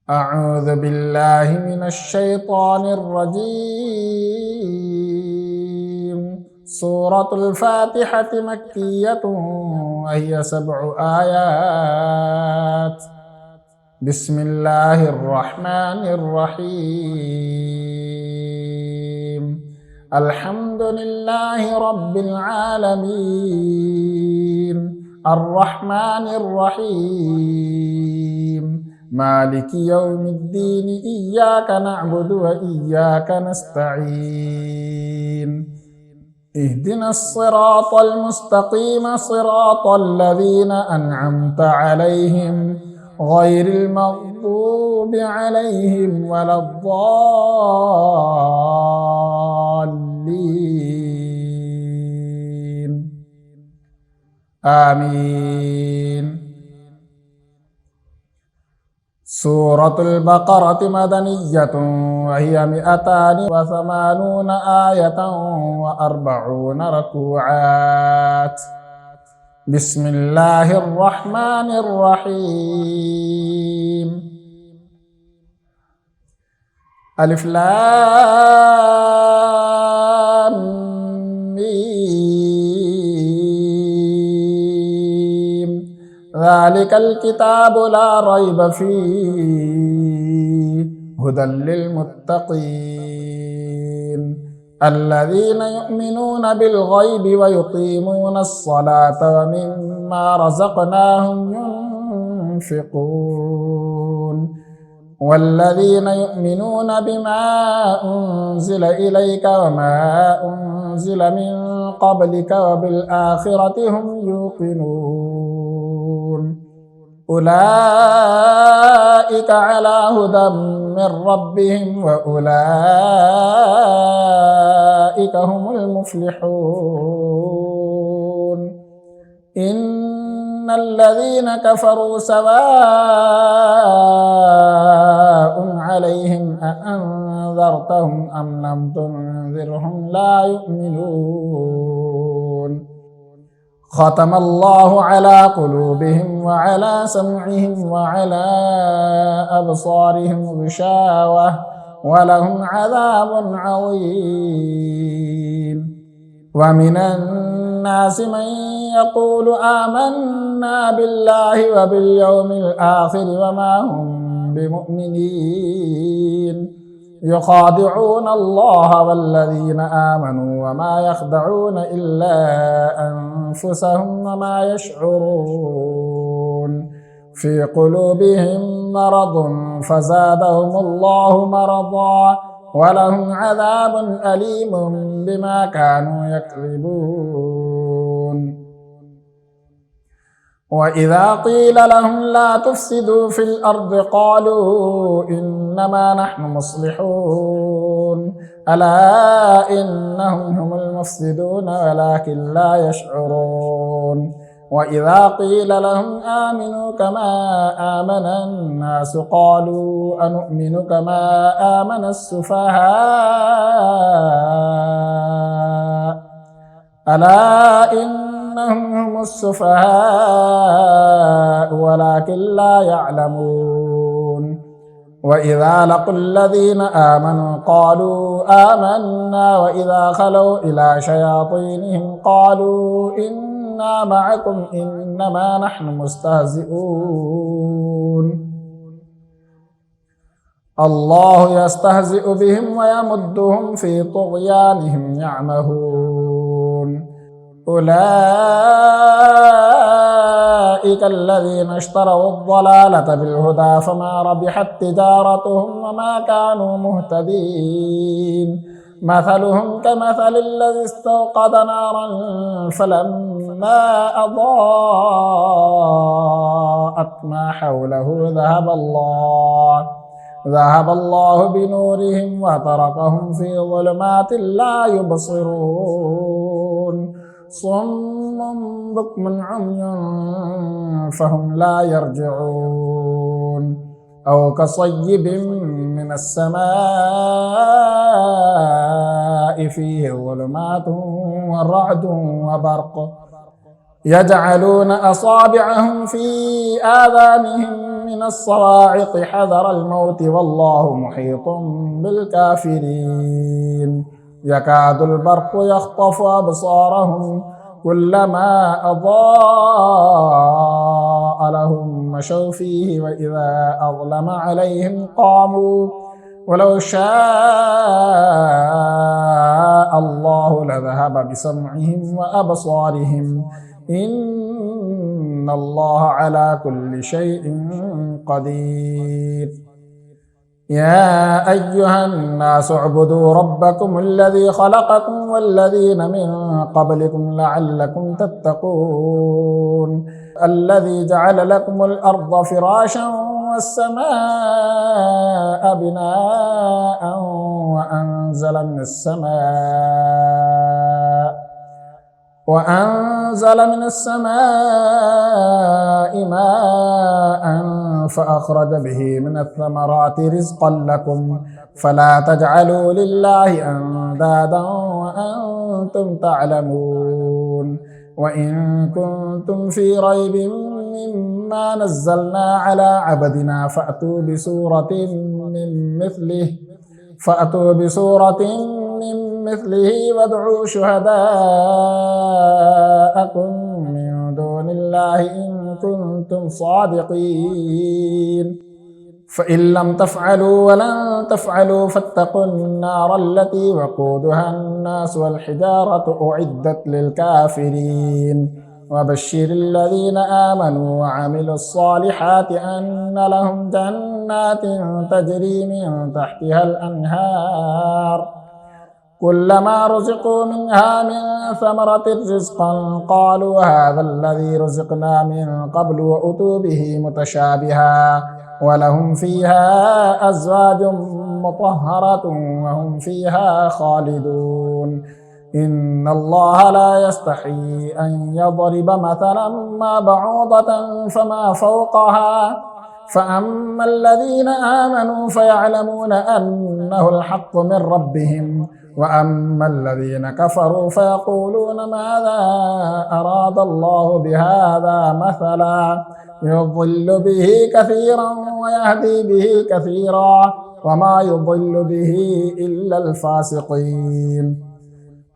أعوذ بالله من الشيطان الرجيم. سورة الفاتحة مكية وهي 7 آيات. بسم الله الرحمن الرحيم. الحمد لله رب العالمين الرحمن الرحيم مالك يوم الدين إياك نعبد وإياك نستعين اهدنا الصراط المستقيم صراط الذين أنعمت عليهم غير المغضوب عليهم ولا الضالين آمين. سورة البقرة مدنية وهي 280 آية و40 ركوعات. بسم الله الرحمن الرحيم. ألف لام ميم ذلك الكتاب لا ريب فيه هدى للمتقين الذين يؤمنون بالغيب ويقيمون الصلاة ومما رزقناهم ينفقون والذين يؤمنون بما أنزل إليك وما أنزل من قبلك وبالآخرة هم يوقنون أولئك على هدى من ربهم وأولئك هم المفلحون. إن الذين كفروا سواء عليهم أأنذرتهم أم لم تنذرهم لا يؤمنون. ختم الله على قلوبهم وعلى سمعهم وعلى أبصارهم غشاوة ولهم عذاب عظيم. ومن الناس من يقول آمنا بالله وباليوم الآخر وما هم بمؤمنين يخادعون الله والذين آمنوا وما يخدعون إلا أنفسهم وما يشعرون. في قلوبهم مرض فزادهم الله مرضا ولهم عذاب أليم بما كانوا يكذبون. وإذا قيل لهم لا تفسدوا في الأرض قالوا إنما نحن مصلحون ألا إنهم هم المفسدون ولكن لا يشعرون. وإذا قيل لهم آمنوا كما آمن الناس قالوا أنؤمن كما آمن السفهاء ألا إنهم هم السفهاء ولكن لا يعلمون. وإذا لقوا الذين آمنوا قالوا آمنا وإذا خلوا إلى شياطينهم قالوا إنا معكم إنما نحن مستهزئون. الله يستهزئ بهم ويمدهم في طغيانهم يعمهون. أولئك الذين اشتروا الضلالة بالهدى فما ربحت تجارتهم وما كانوا مهتدين. مثلهم كمثل الذي استوقد نارا فلما أضاءت ما حوله ذهب الله بنورهم وتركهم في ظلمات لا يبصرون. صم بكم عمي فهم لا يرجعون. أو كصيب من السماء فيه ظلمات ورعد وبرق يجعلون أصابعهم في آذانهم من الصواعق حذر الموت والله محيط بالكافرين يكاد البرق يخطف أبصارهم كلما أضاء لهم مشوا فيه وإذا أظلم عليهم قاموا ولو شاء الله لذهب بسمعهم وأبصارهم إن الله على كل شيء قدير يا أيها الناس اعبدوا ربكم الذي خلقكم والذين من قبلكم لعلكم تتقون الذي جعل لكم الأرض فراشا والسماء بناء وأنزل من السماء ماء فأخرج به من الثمرات رزقا لكم فلا تجعلوا لله أندادا وأنتم تعلمون وإن كنتم في ريب مما نزلنا على عبدنا فأتوا بسورة من مثله وادعوا شهداءكم من دون الله إن كنتم صادقين فإن لم تفعلوا ولن تفعلوا فاتقوا النار التي وقودها الناس والحجارة أعدت للكافرين وبشر الذين آمنوا وعملوا الصالحات أن لهم جنات تجري من تحتها الأنهار كلما رزقوا منها من ثمرة رزقا قالوا هذا الذي رزقنا من قبل وأتوا به متشابها ولهم فيها أزواج مطهرة وهم فيها خالدون إن الله لا يستحي أن يضرب مثلا ما بعوضة فما فوقها فأما الذين آمنوا فيعلمون أنه الحق من ربهم وأما الذين كفروا فيقولون ماذا أراد الله بهذا مثلا يضل به كثيرا ويهدي به كثيرا وما يضل به إلا الفاسقين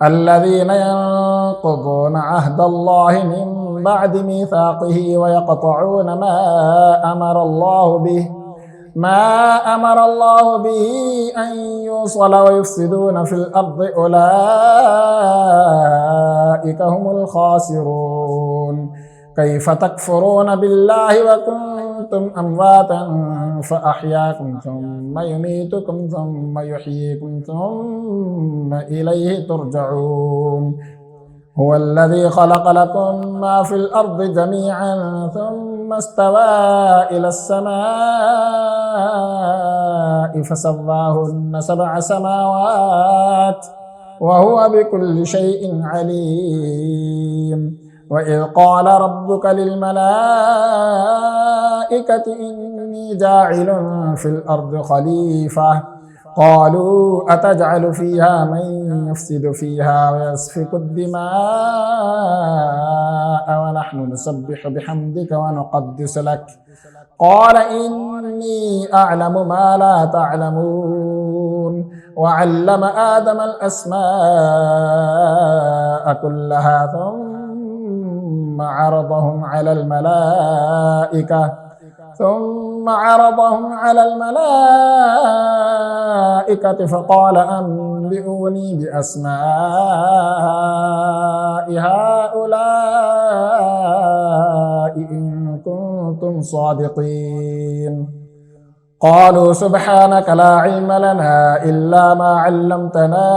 الذين ينقضون عهد الله من بعد ميثاقه ويقطعون ما أمر الله به أن يوصل ويفسدون في الأرض أولئك هم الخاسرون كيف تكفرون بالله وكنتم أمواتا فأحياكم ثم يميتكم ثم يحييكم ثم إليه ترجعون هو الذي خلق لكم ما في الأرض جميعا ثم استوى إلى السماء فسواهن 7 سماوات وهو بكل شيء عليم وإذ قال ربك للملائكة إني جاعل في الأرض خليفة قالوا أتجعل فيها من يفسد فيها ويسفك الدماء ونحن نسبح بحمدك ونقدس لك قال إني أعلم ما لا تعلمون وعلم آدم الأسماء كلها ثم عرضهم على الملائكة فقال أنبئوني بأسماء هؤلاء إن كنتم صادقين قالوا سبحانك لا علم لنا إلا ما علمتنا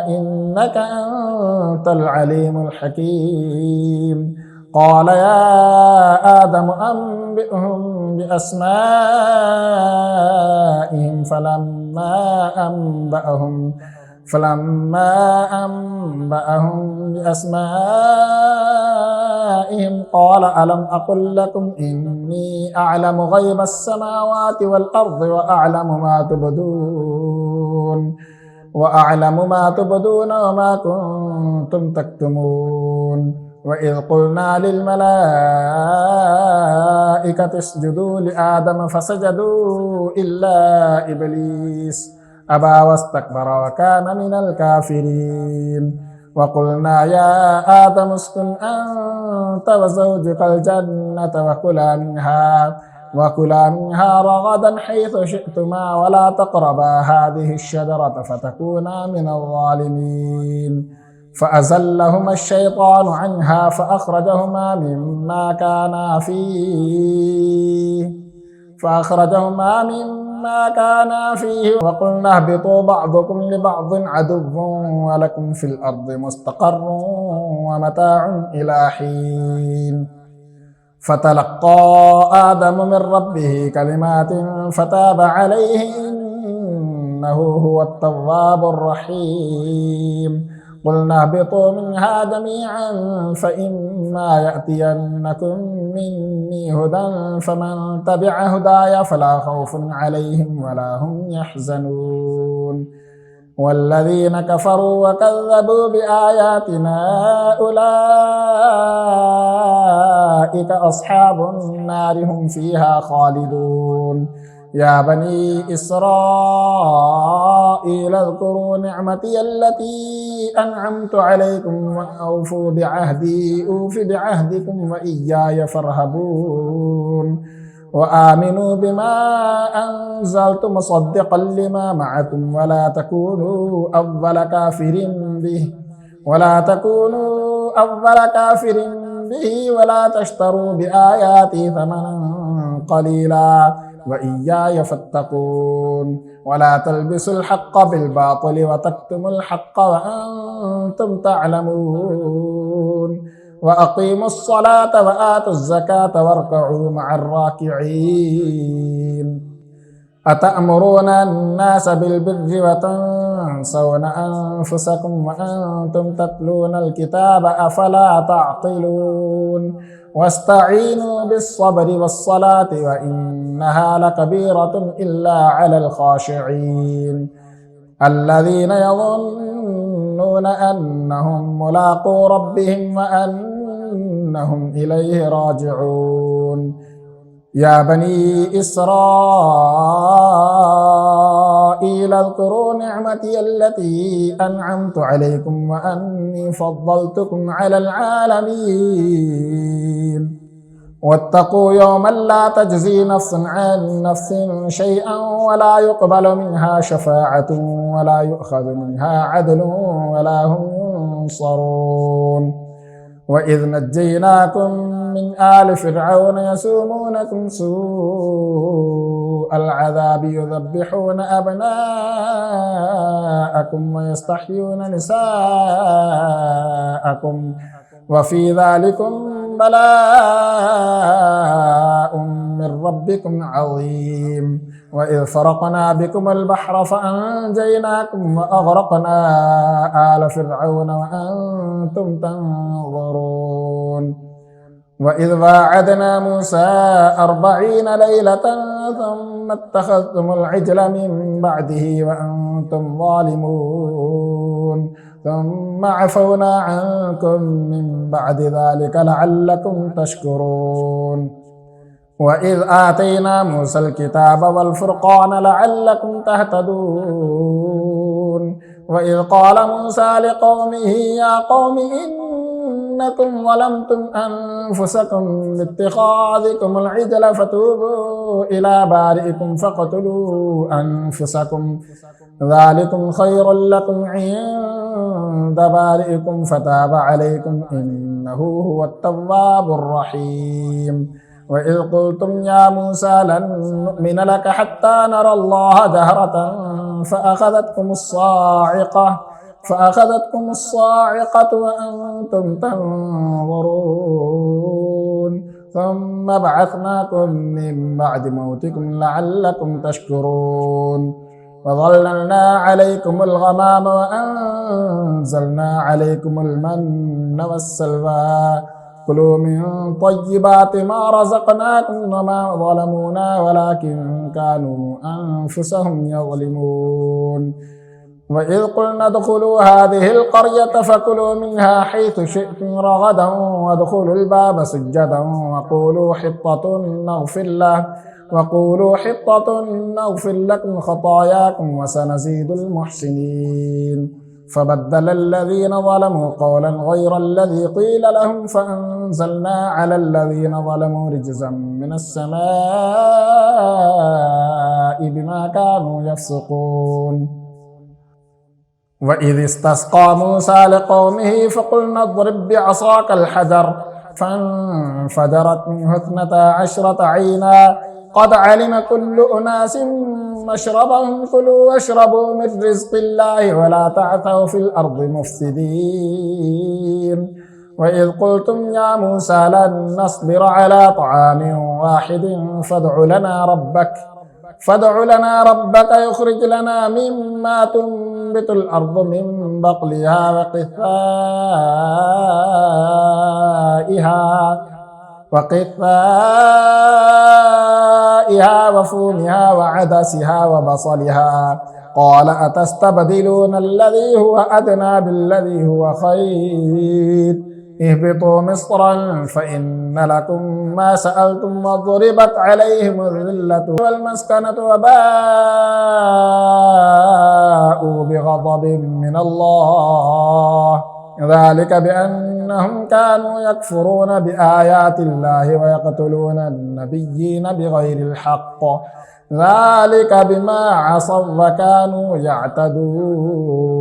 إنك أنت العليم الحكيم قال يا آدم أنبئهم بأسمائهم فلما أنبأهم بأسمائهم قال ألم أقل لكم إني أعلم غيب السماوات والأرض وأعلم ما تبدون وما كنتم تكتمون وإذ قلنا للملائكة اسجدوا لآدم فسجدوا إلا إبليس أبى واستكبر وكان من الكافرين وقلنا يا آدم اسكن أنت وزوجك الجنة وكلا منها رغدا حيث شئتما ولا تقربا هذه الشجرة فتكونا من الظالمين فأزلهما الشيطان عنها فأخرجهما مما كانا فيه وقلنا اهبطوا بعضكم لبعض عدو ولكم في الأرض مستقر ومتاع إلى حين فتلقى آدم من ربه كلمات فتاب عليه إنه هو التواب الرحيم قلنا اهبطوا منها جميعا فإما يأتينكم مني هدى فمن تبع هداي فلا خوف عليهم ولا هم يحزنون والذين كفروا وكذبوا بآياتنا أولئك أصحاب النار هم فيها خالدون يا بني إسرائيل اذكروا نعمتي التي أنعمت عليكم وأوفوا بعهدي أوف بعهدكم وإياي فارهبون وآمنوا بما أنزلت مصدقا لما معكم ولا تكونوا أول كافر به ولا تشتروا بآياتي ثمنا قليلا وإياي فاتقون ولا تلبسوا الحق بالباطل وتكتموا الحق وأنتم تعلمون وأقيموا الصلاة وآتوا الزكاة واركعوا مع الراكعين أتأمرون الناس بالبر وتنسون أنفسكم وأنتم تتلون الكتاب أفلا تعقلون واستعينوا بالصبر والصلاة وإنها لكبيرة إلا على الخاشعين الذين يظنون أنهم ملاقو ربهم وأنهم إليه راجعون يا بني إسرائيل اذكروا نعمتي التي أنعمت عليكم وأني فضلتكم على العالمين واتقوا يوما لا تجزي نفس عن نفس شيئا ولا يقبل منها شفاعة ولا يؤخذ منها عدل ولا هم ينصرون وإذ نجيناكم من آل فرعون يسومونكم سوء العذاب يذبحون أبناءكم ويستحيون نساءكم وفي ذلكم بلاء من ربكم عظيم وإذ فرقنا بكم البحر فأنجيناكم وأغرقنا آل فرعون وأنتم تنظرون وإذ واعدنا موسى 40 ليلة ثم اتخذتم العجل من بعده وأنتم ظالمون ثم عفونا عنكم من بعد ذلك لعلكم تشكرون وإذ آتينا موسى الكتاب والفرقان لعلكم تهتدون وإذ قال موسى لقومه يا قوم إنكم ظلمتم أنفسكم باتخاذكم العجل فتوبوا إلى بارئكم فاقتلوا أنفسكم ذلكم خير لكم عند بارئكم فتاب عليكم إنه هو التواب الرحيم وإذ قلتم يا موسى لن نؤمن لك حتى نرى الله جهرة فأخذتكم الصاعقة وأنتم تنظرون ثم بعثناكم من بعد موتكم لعلكم تشكرون وظللنا عليكم الغمام وأنزلنا عليكم المن والسلوى كلوا من طيبات ما رزقناكم وما ظلمونا ولكن كانوا أنفسهم يظلمون وإذ قلنا ادخلوا هذه القرية فكلوا منها حيث شئتم رغدا وادخلوا الباب سجدا وقولوا حطة نغفر لكم خطاياكم وسنزيد المحسنين. فبدل الذين ظلموا قولا غير الذي قيل لهم فأنزلنا على الذين ظلموا رجزا من السماء بما كانوا يفسقون. وإذ استسقى موسى لقومه فقلنا اضرب بعصاك الحجر فانفجرت منه 12 عينا قد علم كل أناس مشربهم كلوا واشربوا من رزق الله ولا تعثوا في الأرض مفسدين. وإذ قلتم يا موسى لن نصبر على طعام واحد فادع لنا ربك يخرج لنا مما تنبت الأرض من بقلها وقثائها وفومها وعدسها وبصلها قال أتستبدلون الذي هو أدنى بالذي هو خير اهبطوا مصرا فإن لكم ما سألتم وضربت عليهم الذلة والمسكنة وباءوا بغضب من الله ذلك بأنهم كانوا يكفرون بآيات الله ويقتلون النبيين بغير الحق ذلك بما عصوا وكانوا يعتدون.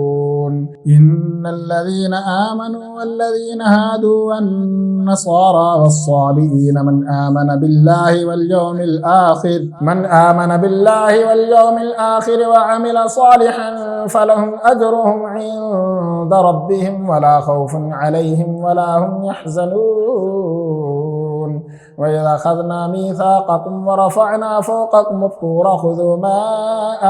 إن الذين آمنوا والذين هادوا والنصارى والصابئين من آمن بالله واليوم الآخر وعمل صالحا فلهم أجرهم عند ربهم ولا خوف عليهم ولا هم يحزنون. وإذا أخذنا ميثاقكم ورفعنا فوقكم الطور خذوا ما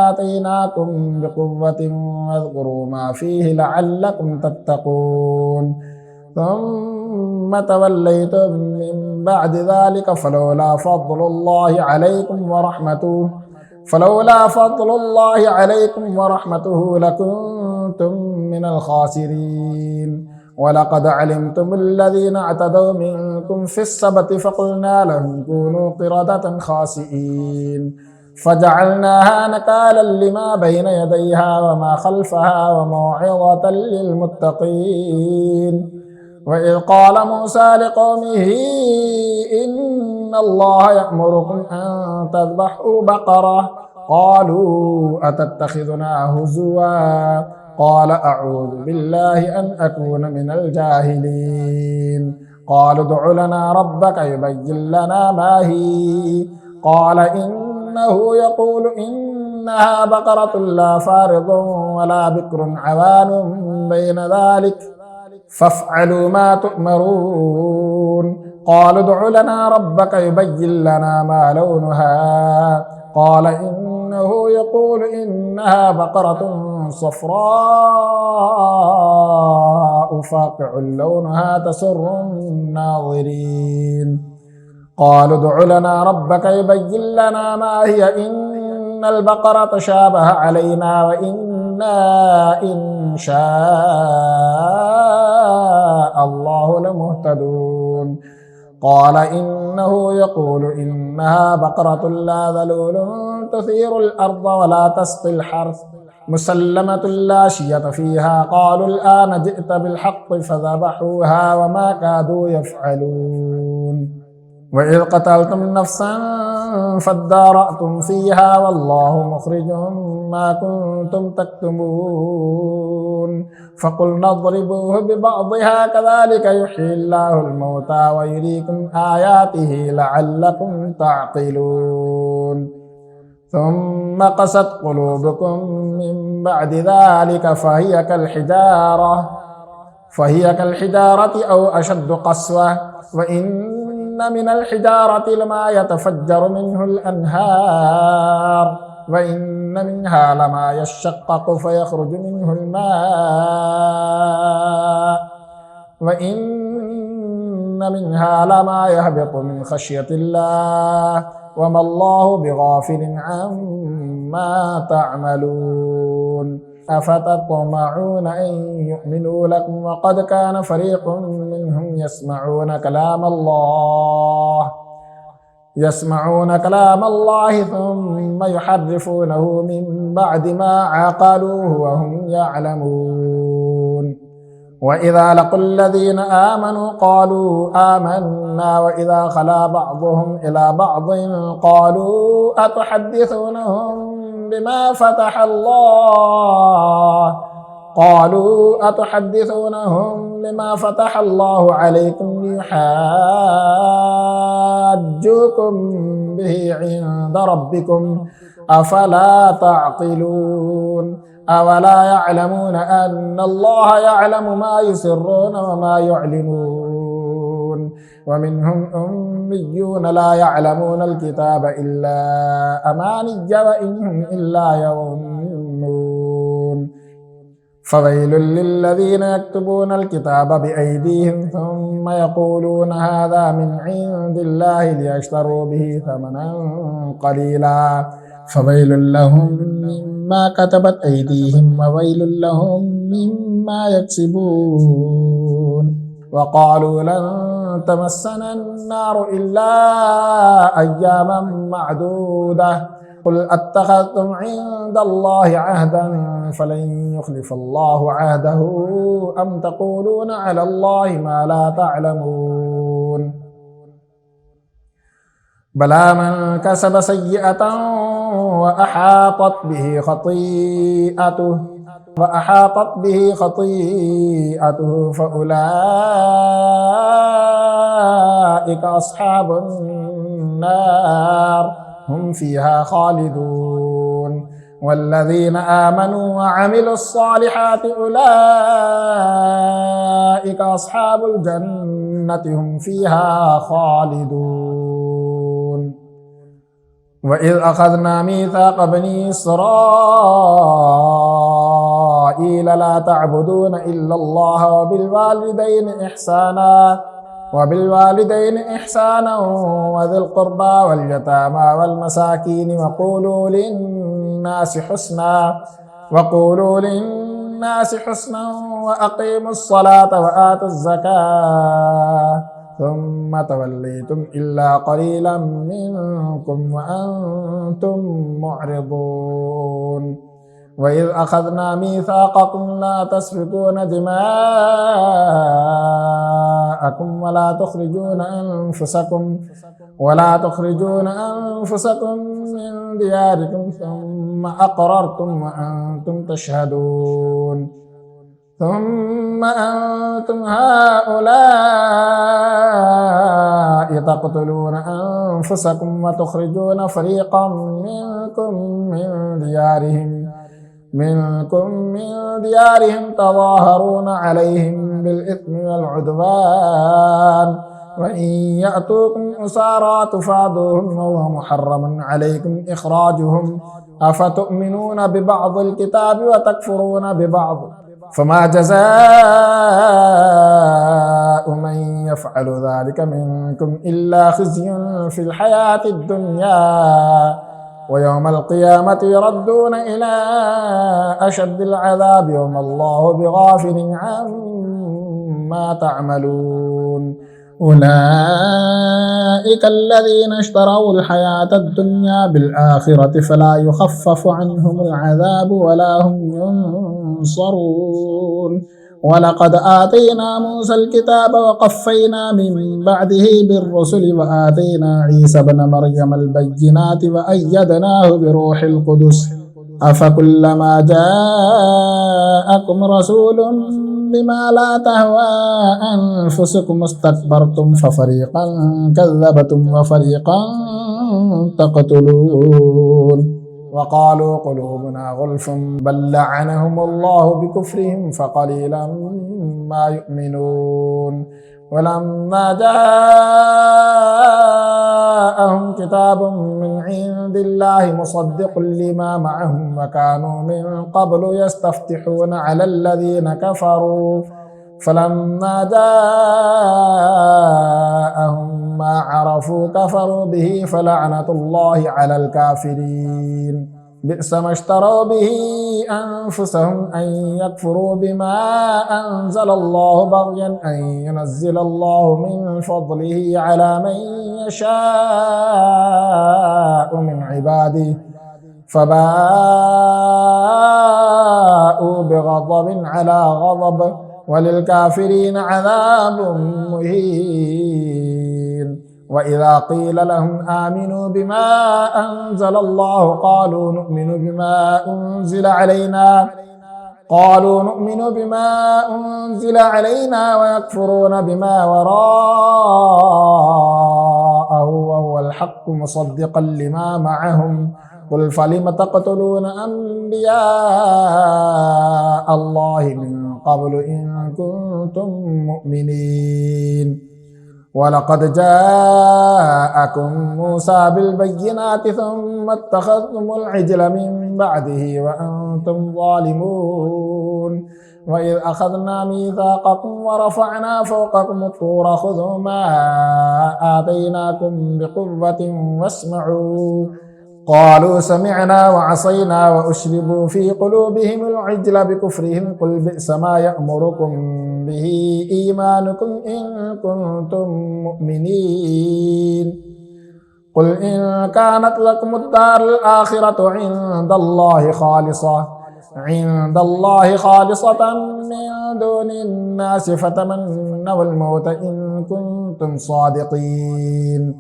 آتيناكم بقوة واذكروا ما فيه لعلكم تتقون ثم توليتم من بعد ذلك فلولا فضل الله عليكم ورحمته لكنتم من الخاسرين. ولقد علمتم الذين اعتدوا منكم في السبت فقلنا لهم كونوا قردة خاسئين فجعلناها نكالا لما بين يديها وما خلفها وموعظة للمتقين. وإذ قال موسى لقومه إن الله يأمركم أن تذبحوا بقرة قالوا أتتخذنا هزوا قال أعوذ بالله أن أكون من الجاهلين. قالوا ادع لنا ربك يبين لنا ما هي قال إنه يقول إنها بقرة لا فارض ولا بكر عوان بين ذلك فافعلوا ما تؤمرون. قالوا ادع لنا ربك يبين لنا ما لونها قال إنه يقول إنها بقرة صفراء فاقع لونها تسر الناظرين. قالوا ادع لنا ربك يبين لنا ما هي إن البقرة شابه علينا وإنا إن شاء الله لمهتدون. قال إنه يقول إنها بقرة لا ذلول تثير الأرض ولا تسقي الحرث مسلمة لا شية فيها. قالوا الآن جئت بالحق فذبحوها وما كادوا يفعلون. وإذ قتلتم نفسا فادارأتم فيها والله مخرج ما كنتم تكتمون. فقلنا اضربوه ببعضها كذلك يحيي الله الموتى ويريكم آياته لعلكم تعقلون. ثم قست قلوبكم من بعد ذلك فهي كالحجارة أو أشد قسوة وإن من الحجارة لما يتفجر منه الأنهار وإن منها لما يشقق فيخرج منه الماء وإن منها لما يهبط من خشية الله وما الله بغافل عما تعملون. أفتطمعون أن يؤمنوا لكم وقد كان فريق منهم يسمعون كلام الله ثم يحرفونه من بعد ما عقلوه وهم يعلمون. وإذا لقوا الذين آمنوا قالوا آمنا وإذا خلا بعضهم إلى بعض قالوا أتحدثونهم بما فتح الله عليكم ليحاجوكم به عند ربكم أفلا تعقلون. أولا يعلمون أن الله يعلم ما يسرون وما يعلنون. ومنهم أميون لا يعلمون الكتاب إلا أماني وإن هم إلا يظنون. فويل للذين يكتبون الكتاب بأيديهم ثم يقولون هذا من عند الله ليشتروا به ثمنا قليلا فويل لهم مما كتبت أيديهم وويل لهم مما يكسبون. وقالوا لن تمسنا النار إلا أياما معدودة قل أتخذتم عند الله عهدا فلن يخلف الله عهده أم تقولون على الله ما لا تعلمون. بلى من كسب سيئة وأحاطت به خطيئته فأولئك أصحاب النار هم فيها خالدون. والذين آمنوا وعملوا الصالحات أولئك أصحاب الجنة هم فيها خالدون. وإذ أخذنا ميثاق بني إسرائيل لا تعبدون إلا الله وبالوالدين إحسانا وذي القربى واليتامى والمساكين وقولوا للناس حسنا وأقيموا الصلاة وآتوا الزكاة ثم توليتم إلا قليلا منكم وأنتم معرضون. وإذ أخذنا ميثاقكم لا تسفكون دماءكم ولا تخرجون أنفسكم من دياركم ثم أقررتم وأنتم تشهدون. ثم أنتم هؤلاء تقتلون أنفسكم وتخرجون فريقا منكم من ديارهم تظاهرون عليهم بالإثم والعدوان وإن يأتوكم أسارى تفادوهم وهو محرم عليكم إخراجهم أفتؤمنون ببعض الكتاب وتكفرون ببعض فما جزاء من يفعل ذلك منكم إلا خزي في الحياة الدنيا ويوم القيامة يردون إلى أشد العذاب وما الله بغافل عما تعملون. أولئك الذين اشتروا الحياة الدنيا بالآخرة فلا يخفف عنهم العذاب ولا هم ينصرون. ولقد آتينا موسى الكتاب وقفينا من بعده بالرسل وآتينا عيسى ابن مريم البينات وأيدناه بروح القدس أفكلما جاءكم رسول بما لا تهوى أنفسكم استكبرتم ففريقا كذبتم وفريقا تقتلون. وقالوا قلوبنا غلف بل لعنهم الله بكفرهم فقليلا ما يؤمنون. ولما جاءهم كتاب من عند الله مصدق لما معهم وكانوا من قبل يستفتحون على الذين كفروا فلما جاءهم ما عرفوا كفروا به فلعنة الله على الكافرين. بئس ما اشتروا به أنفسهم أن يكفروا بما أنزل الله بغيا أن ينزل الله من فضله على من يشاء من عباده فباءوا بغضب على غضب وللكافرين عذاب مهين. وإذا قيل لهم آمنوا بما أنزل الله قالوا نؤمن بما أنزل علينا ويكفرون بما وراءه وهو الحق مصدقا لما معهم قل فلم تقتلون أنبياء الله من قبل إن كنتم مؤمنين. ولقد جاءكم موسى بالبينات ثم اتخذتم العجل من بعده وأنتم ظالمون. وإذ أخذنا ميثاقكم ورفعنا فوقكم الطور خذوا ما آتيناكم بقوة واسمعوا قالوا سمعنا وعصينا وأشربوا في قلوبهم العجل بكفرهم قل بئس ما يأمركم به إيمانكم إن كنتم مؤمنين. قل إن كانت لكم الدار الآخرة عند الله خالصة من دون الناس فتمنوا الموت إن كنتم صادقين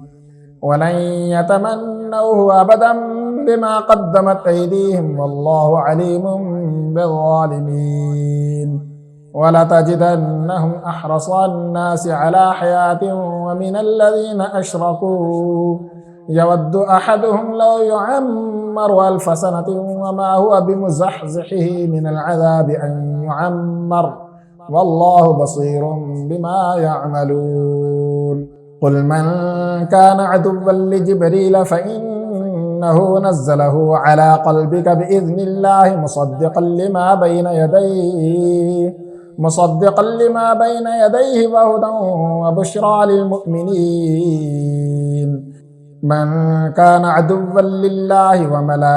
ولن يتمنوه أبدا بما قدمت أيديهم والله عليم بالظالمين. ولتجدنهم أحرص الناس على حياة ومن الذين أشركوا يود أحدهم لو يعمر 1000 سنة وما هو بمزحزحه من العذاب أن يعمر والله بصير بما يعملون. قل من كان عدوا لجبريل فإنه نزله على قلبك بإذن الله مصدقا لما بين يديه وهدى وبشرى للمؤمنين. من كان عدوا لله وملائكته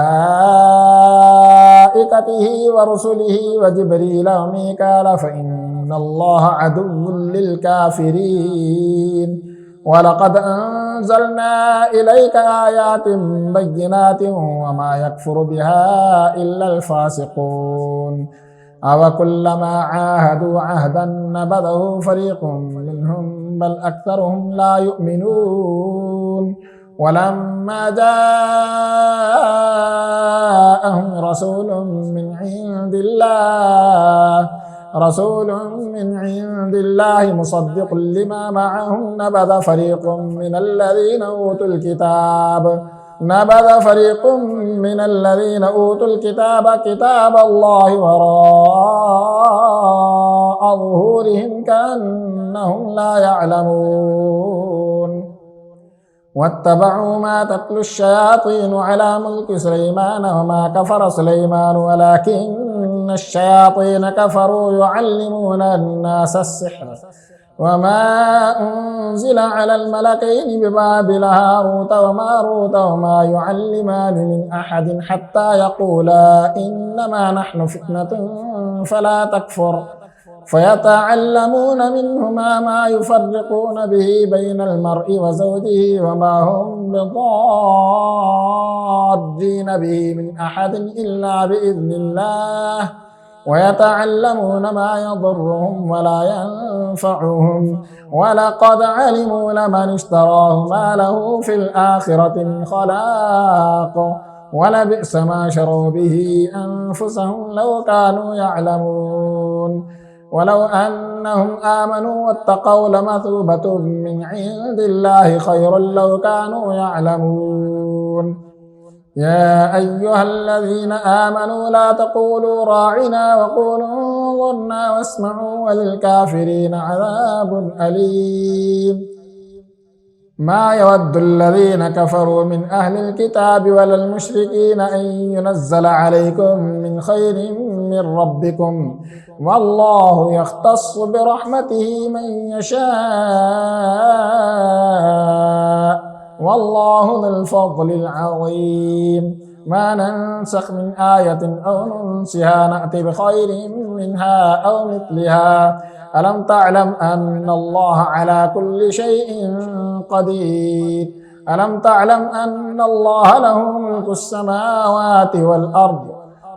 ورسله وجبريل وميكال فإن الله عدو للكافرين. ولقد أنزلنا إليك آيات بينات وما يكفر بها إلا الفاسقون. أو كلما عاهدوا عهدا نبذه فريق منهم بل أكثرهم لا يؤمنون. ولما جاءهم رسول من عند الله مصدق لما معهم نبذ فريق من الذين أوتوا الكتاب كتاب الله وراء ظهورهم كأنهم لا يعلمون. واتبعوا ما تتلو الشياطين على ملك سليمان وما كفر سليمان ولكن الشياطين كفروا يعلمون الناس السحر وما أنزل على الملكين ببابل هاروت وماروت وما يعلمان من أحد حتى يقولا إنما نحن فتنة فلا تكفر فيتعلمون منهما ما يفرقون به بين المرء وزوجه وما هم بضارين به من أحد إلا بإذن الله ويتعلمون ما يضرهم ولا ينفعهم ولقد علموا لمن اشتراه ما له في الآخرة من خلاق ولبئس ما شروا به أنفسهم لو كانوا يعلمون. ولو أنهم آمنوا واتقوا لمثوبة من عند الله خير لو كانوا يعلمون. يا أيها الذين آمنوا لا تقولوا راعنا وقولوا انظرنا واسمعوا وللكافرين عذاب أليم. ما يود الذين كفروا من أهل الكتاب ولا المشركين أن ينزل عليكم من خير من ربكم والله يختص برحمته من يشاء والله ذو الفضل العظيم. ما ننسخ من آية أو ننسها نأتي بخير منها أو مثلها ألم تعلم أن الله على كل شيء قدير ألم تعلم أن الله له ملك السماوات والأرض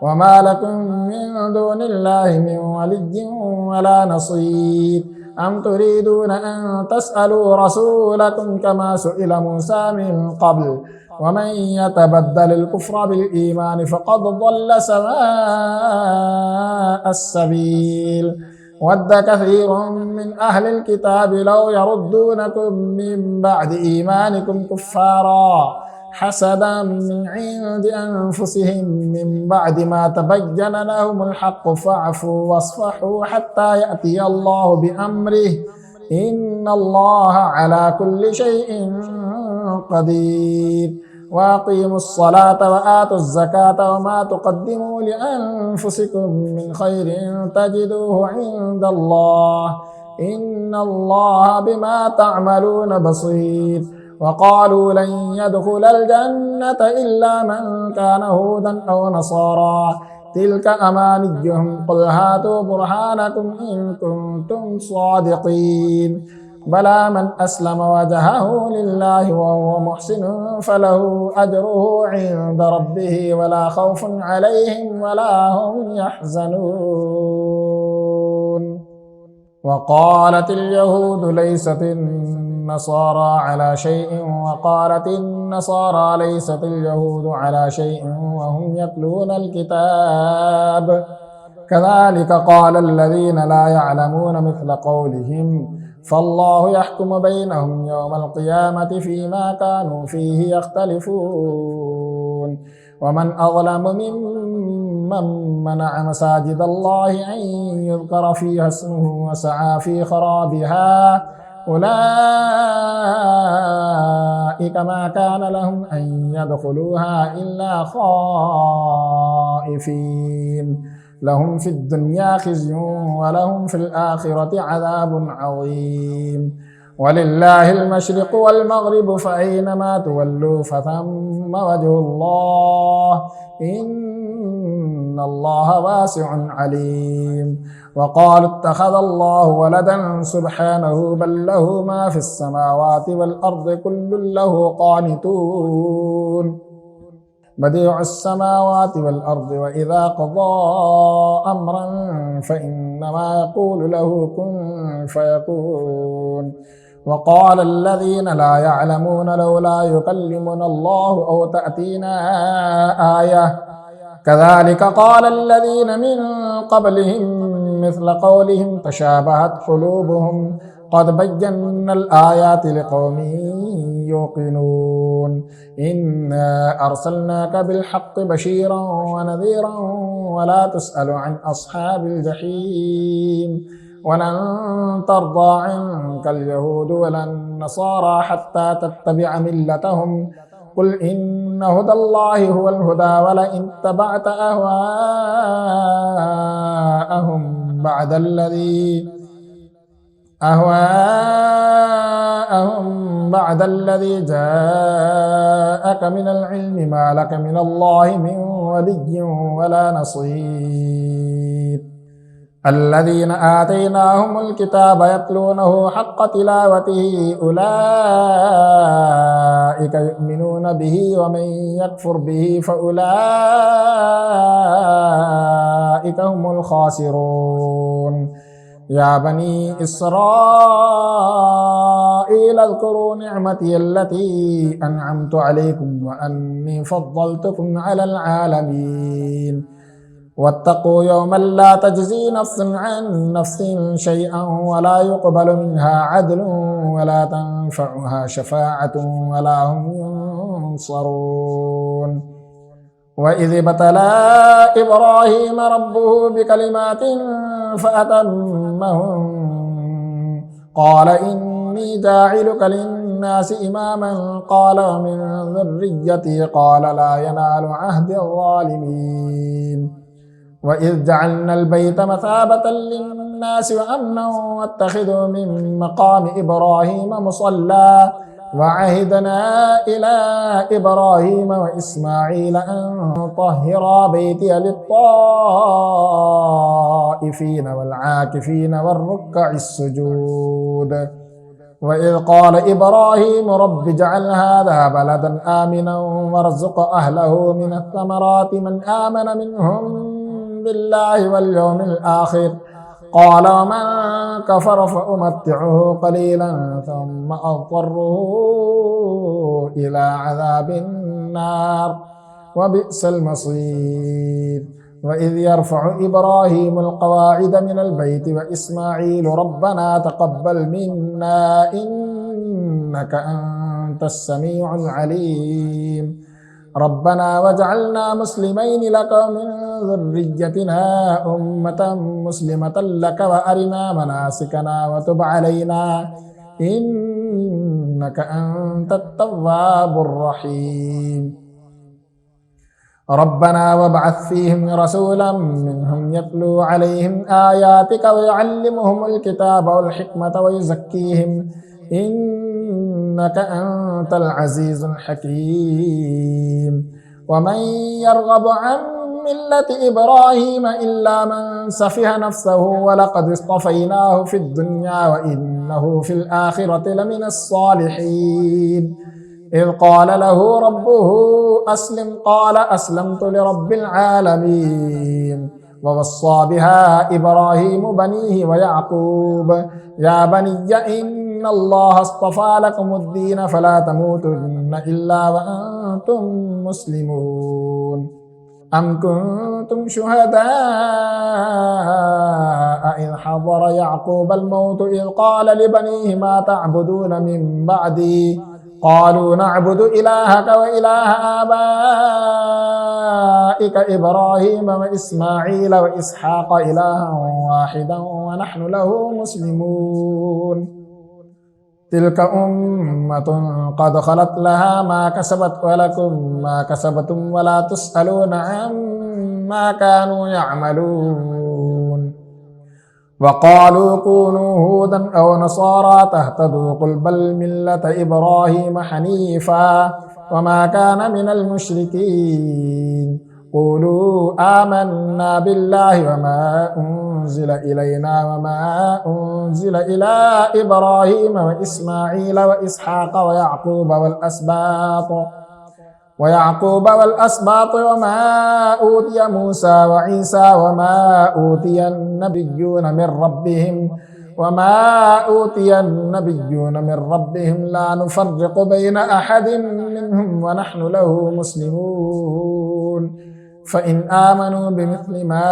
وما لكم من دون الله من ولي ولا نصير أم تريدون أن تسألوا رسولكم كما سئل موسى من قبل ومن يتبدل الكفر بالإيمان فقد ضل سواء السبيل ود كثير من أهل الكتاب لو يردونكم من بعد إيمانكم كفارا حسدا من عند أنفسهم من بعد ما تبين لهم الحق فاعفوا واصفحوا حتى يأتي الله بأمره إن الله على كل شيء قدير وأقيموا الصلاة وآتوا الزكاة وما تقدموا لأنفسكم من خير تجدوه عند الله إن الله بما تعملون بصير وقالوا لن يدخل الجنة إلا من كان هودا أو نصارى تلك أمانيهم قل هاتوا برهانكم إن كنتم صادقين بلى من أسلم وجهه لله وهو محسن فله أجره عند ربه ولا خوف عليهم ولا هم يحزنون وقالت اليهود ليست النصارى على شيء وقالت النصارى ليست اليهود على شيء وهم يتلون الكتاب كذلك قال الذين لا يعلمون مثل قولهم فالله يحكم بينهم يوم القيامة فيما كانوا فيه يختلفون ومن أظلم ممن منع مساجد الله أن يذكر فيها اسمه وسعى في خرابها أولئك ما كان لهم أن يدخلوها إلا خائفين لهم في الدنيا خزي ولهم في الآخرة عذاب عظيم ولله المشرق والمغرب فأينما تولوا فثم وجه الله إن الله واسع عليم وقالوا اتخذ الله ولدا سبحانه بل له ما في السماوات والأرض كل له قانتون بديع السماوات والأرض وإذا قضى أمرا فإنما يقول له كن فيكون وقال الذين لا يعلمون لولا يكلمنا الله أو تأتينا آية كذلك قال الذين من قبلهم مثل قولهم تشابهت قلوبهم قد بينا الآيات لقوم يوقنون إنا أرسلناك بالحق بشيرا ونذيرا ولا تسأل عن أصحاب الجحيم ولن ترضى عنك اليهود ولا النصارى حتى تتبع ملتهم قل إن هدى الله هو الهدى ولئن اتبعت أهواءهم بعد الذي جاءك من العلم ما لك من الله من ولي ولا نصير الذين آتيناهم الكتاب يتلونه حق تلاوته أولئك يؤمنون به ومن يكفر به فأولئك هم الخاسرون يا بني إسرائيل اذكروا نعمتي التي أنعمت عليكم وأني فضلتكم على العالمين واتقوا يوما لا تجزي نفس عن نفس شيئا ولا يقبل منها عدل ولا تنفعها شفاعة ولا هم ينصرون وإذ ابتلى إبراهيم ربه بكلمات فأتمهن قال إني جاعلك للناس إماما قال ومن ذريتي قال لا ينال عهد الظالمين وإذ جعلنا البيت مثابة للناس وأمنا واتخذوا من مقام إبراهيم مصلى وعهدنا إلى إبراهيم وإسماعيل أن طهرا بيتي للطائفين والعاكفين والركع السجود وإذ قال إبراهيم رب اجعل هذا بلدا آمنا وارزق أهله من الثمرات من آمن منهم بالله واليوم الآخر قال ومن كفر فأمتعه قليلا ثم أضطره إلى عذاب النار وبئس المصير وإذ يرفع إبراهيم القواعد من البيت وإسماعيل ربنا تقبل منا إنك أنت السميع العليم ربنا واجعلنا مسلمين لك ومن ذريتنا أمة مسلمة لك وأرنا مناسكنا وتب علينا إنك أنت التواب الرحيم ربنا وابعث فيهم رسولا منهم يتلو عليهم آياتك ويعلمهم الكتاب والحكمة ويزكيهم إنك أنت العزيز الحكيم ومن يرغب عن ملة إبراهيم إلا من سفه نفسه ولقد اصطفيناه في الدنيا وإنه في الآخرة لمن الصالحين إذ قال له ربه أسلم قال أسلمت لرب العالمين ووصى بها إبراهيم بنيه ويعقوب يا بني إن الله اصطفى لكم الدين فلا تموتن إلا وأنتم مسلمون أم كنتم شهداء إذ حضر يعقوب الموت إذ قال لبنيه ما تعبدون من بعدي قالوا نعبد إلهك وإله آبائك إبراهيم وإسماعيل وإسحاق إلها واحدا ونحن له مسلمون تلك أمة قد خلت لها ما كسبت ولكم ما كسبتم ولا تسألون عما كانوا يعملون وقالوا كونوا هودا أو نصارى تهتدوا قل بل ملة إبراهيم حنيفا وما كان من المشركين قولوا آمنا بالله وما أنزل إلينا وما أنزل إلى إبراهيم وإسماعيل وإسحاق ويعقوب والأسباط وما أوتي موسى وعيسى وما أوتي النبيون من ربهم لا نفرق بين أحد منهم ونحن له مسلمون فإن آمنوا بمثل ما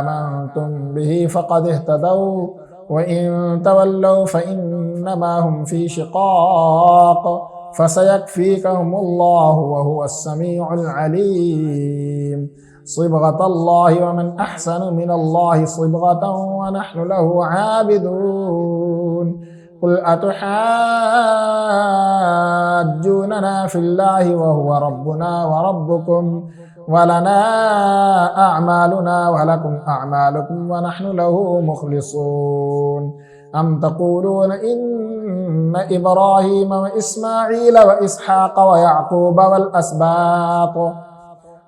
آمنتم به فقد اهتدوا وإن تولوا فإنما هم في شقاق فسيكفيكهم الله وهو السميع العليم صبغة الله ومن أحسن من الله صبغة ونحن له عابدون قل أتحاجوننا في الله وهو ربنا وربكم ولنا أعمالنا ولكم أعمالكم ونحن له مخلصون أم تقولون إن إبراهيم وإسماعيل وإسحاق ويعقوب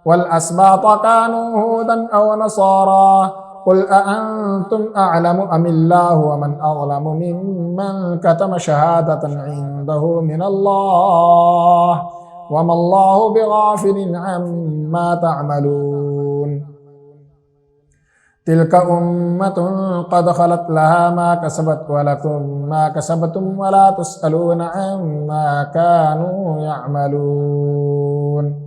والأسباط كانوا هودا أو نصارى قل أأنتم أعلم أم الله ومن أظلم ممن كتم شهادة عنده من الله وما الله بغافل عما تعملون تلك أمة قد خلت لها ما كسبت ولكم ما كسبتم ولا تسألون عما كانوا يعملون